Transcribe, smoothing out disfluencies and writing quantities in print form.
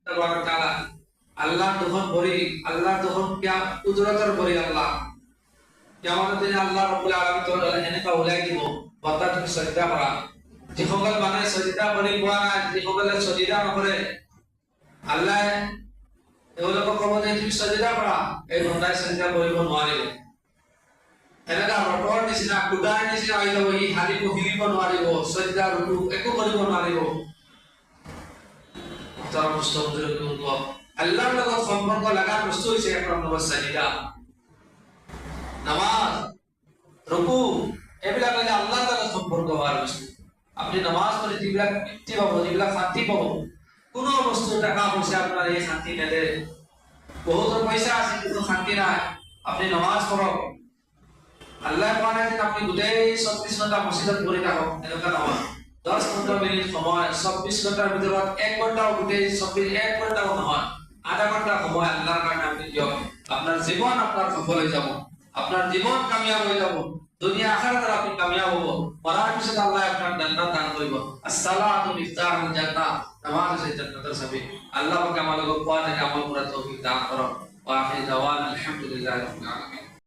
তাবারাক তাআলা আল্লাহ তখন বলি আল্লাহ তখন কিয়া কুদরতের বলি আল্লাহ কিয়ামতের দিনে আল্লাহ রাব্বুল আলামিন তো এনেকা উলাই দিব বান্দা তুমি সজদা করা যে সকল বানায় সজদা করি কোয়া না যে সকল সজদা নকরে আল্লাহ এগুলোকে কব যে তুমি সজদা করা এই বান্দায় সজদা করিব নোৱাৰিব এনেকা ৰটৰ নিচিনা কুদাৰ নিচিনা হৈ যাব ই হাৰিব হিলিব নোৱাৰিব সজদা ৰুকু একো কৰিব নোৱাৰিব তার মুস্তাফির করব আল্লাহর লগত সম্পর্ক লাগা বস্তু হইছে এক নম্বর সাজদা নামাজ রুকু এগুলা কইলে আল্লাহর লগত সম্পর্ক হওয়ার বস্তু আপনি নামাজ পড়ে দিবলা কি পাবো দিবলা শান্তি পাবো কোন বস্তু টাকা পয়সা আপনার এই শান্তি নেদে বহুত পয়সা আছে কিন্তু শান্তি নাই আপনি নামাজ পড়ো আল্লাহ কোনে যে আপনি গোটেই 24 ঘন্টা মসজিদত পড়ি থাকো এনেকা নহয় 10-15 মিনিট সময় 24 ঘন্টার ভিতৰত 1 ঘন্টাও গোটেই 1 ঘন্টাও নহয় আধা ঘন্টা সময় আল্লাহর কারণে আপনি দিও আপনার জীবন আপনার সফল হয়ে যাব আপনার জীবন কামিয়াব হয়ে যাব দুনিয়া আখিরাতে আপনি কামিয়াব হবো মরার পিছত আল্লাহ আপনার জান্নাত দান করব আসসালাতু মিফতাহুল জান্নাহ নামাজ হচ্ছে জান্নাতের চাবি আল্লাহ পাক আমাদের কোয়া থেকে আমল করার তৌফিক দান করো ওয়া আখির দাওয়ানা আলহামদুলিল্লাহি রাব্বিল আলামিন